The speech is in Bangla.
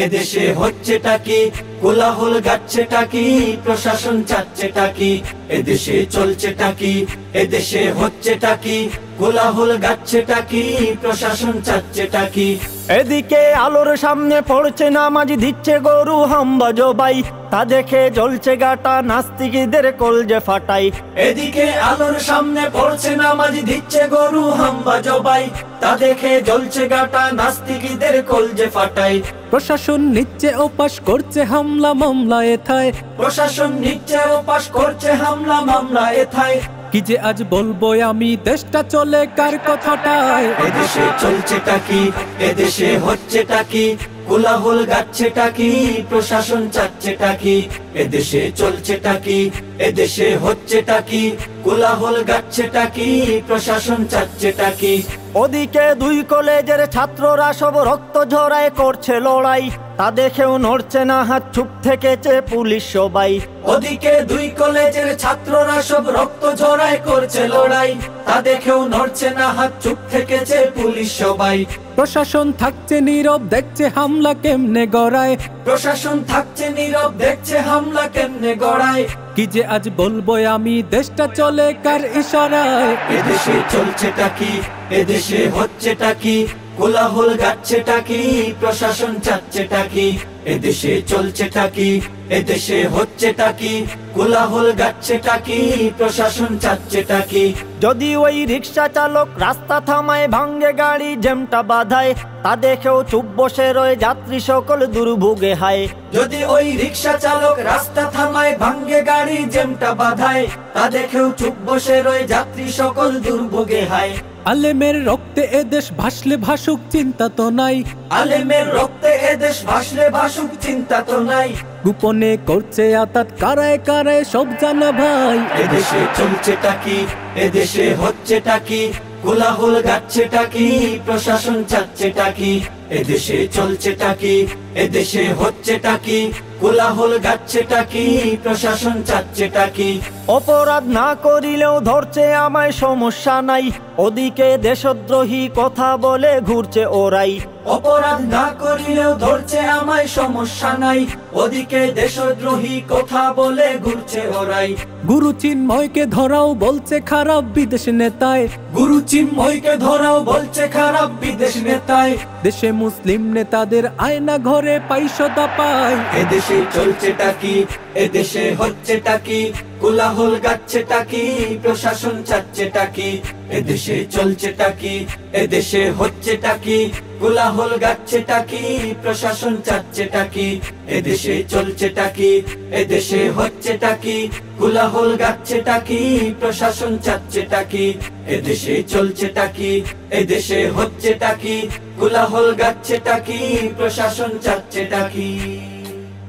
এদেশে হচ্ছেটা কি, কোলাহল গাচ্ছেটা কি, প্রশাসন চাচ্ছেটা কি, এদেশে চলছেটা কি, এদেশে হচ্ছেটা কি, কোলাহল গাচ্ছেটা কি, প্রশাসন চাচ্ছেটা কি। এদিকে আলোর সামনে পড়ছে নামাজ, দিচ্ছে গরু হাম্বা জবাই, তা দেখে জ্বলছে গাটা, নাস্তিকদের কলজে ফাটাই। এদিকে আলোর সামনে পড়ছে নামাজ, দিচ্ছে গরু হাম্বা জবাই, তা দেখে জ্বলছে গাটা, নাস্তিকদের কলজে ফাটাই। প্রশাসন নিচ্ছে ওপাশ করছে হামলা মামলা এথায়, প্রশাসন নিচ্ছে ওপাশ করছে হামলা মামলা এথায়। কি যে আজ বলবো আমি, দেশটা চলে কার কথাটায়। এদেশে চলছেটা কি, এদেশে হচ্ছেটা কি, কোলাহল গাচ্ছেটা কি, প্রশাসন চাচ্ছেটা কি, এদেশে চলছেটা কি, এদেশে হচ্ছেটা কি, কোলাহল গাচ্ছেটা কি, প্রশাসন চাচ্ছেটা কি। ওদিকে দুই কলেজের ছাত্ররা সব রক্ত ঝরায় করছে লড়াই, তা দেখেও নড়ছে না হাত, চুপ থেকেছে পুলিশ সবাই। ওদিকে দুই কলেজের ছাত্ররা সব রক্ত ঝরায় করছে লড়াই, তা দেখেও নড়ছে না হাত, চুপ থেকেছে পুলিশ সবাই। প্রশাসন থাকছে নীরব, দেখছে হামলা কেমনে গড়ায়। প্রশাসন থাকছে নীরব, দেখছে হামলা কেমনে গড়ায়। কি যে আজ বলবো আমি, দেশটা চলে কার ইশারায়। এদেশে চলছেটা কি, এদেশে হচ্ছেটা কি, কোলাহল গাচ্ছেটা কি, প্রশাসন চাচ্ছেটা কি, এদেশে চলছেটা কি, এদেশে হচ্ছেটা কি, কোলাহল গাচ্ছেটা কি, প্রশাসন চাচ্ছেটা কি। যদি ওই রিক্সা চালক রাস্তা থামায়, ভাঙ্গে গাড়ি জ্যামটা বাধায়, তা দেখেও চুপ বসে রয়ে যাত্রী সকল দুর্ভোগে হায়। যদি ওই রিক্সা চালক রাস্তা থামায়, ভাঙ্গে গাড়ি জ্যামটা বাধায়, তা দেখেও চুপ বসে রয়ে যাত্রী সকল দুর্ভোগে হায়। আলেমের রক্তে এদেশ ভাসলে ভাসুক, চিন্তা তো নাই। আলেমের রক্তে এদেশ ভাসলে ভাসুক, চিন্তা তো নাই। গোপনে করছে আতাত কারায় কারায়, সব জানা ভাই। এদেশে চলছেটা কি, এদেশে হচ্ছেটা কি, কোলাহল গাচ্ছেটা কি, প্রশাসন চাচ্ছেটা কি, এদেশে চলছেটা কি, এদেশে হচ্ছেটা কি, কোলাহল গাচ্ছেটা কি, প্রশাসন চাচ্ছেটা কি। অপরাধ না করিলেও ধরছে আমায়, সমস্যা নাই, ওদিকে দেশদ্রোহী কথা বলে ঘুরছে ওরাই। অপরাধ না করিলেও ধরছে আমায়, সমস্যা নাই, ওদিকে দেশদ্রোহী কথা বলে ঘুরছে ওরাই। গুরু চিন্ময়কে ধরাও বলছে খারাপ বিদেশ নেতায়। গুরু চিন্ময়কে ধরাও বলছে খারাপ বিদেশ নেতায়। দেশে মুসলিম নেতাদের আয়না ঘরে পাইসদা পায়। এদেশে চলছেটা কি, এদেশে হচ্ছেটা কি, কোলাহল গাচ্ছেটা কি, প্রশাসন চাচ্ছেটা কি, এদেশে চলছেটা কি, এদেশে হচ্ছেটা কি, কোলাহল গাচ্ছেটা কি, প্রশাসন চাচ্ছেটা কি, এদেশে চলছেটা কি, এদেশে হচ্ছেটা কি, কোলাহল গাচ্ছেটা কি, প্রশাসন চাচ্ছেটা কি, এদেশে চলছেটা কি, এদেশে হচ্ছেটা কি, কোলাহল গাচ্ছেটা কি, প্রশাসন চাচ্ছেটা কি।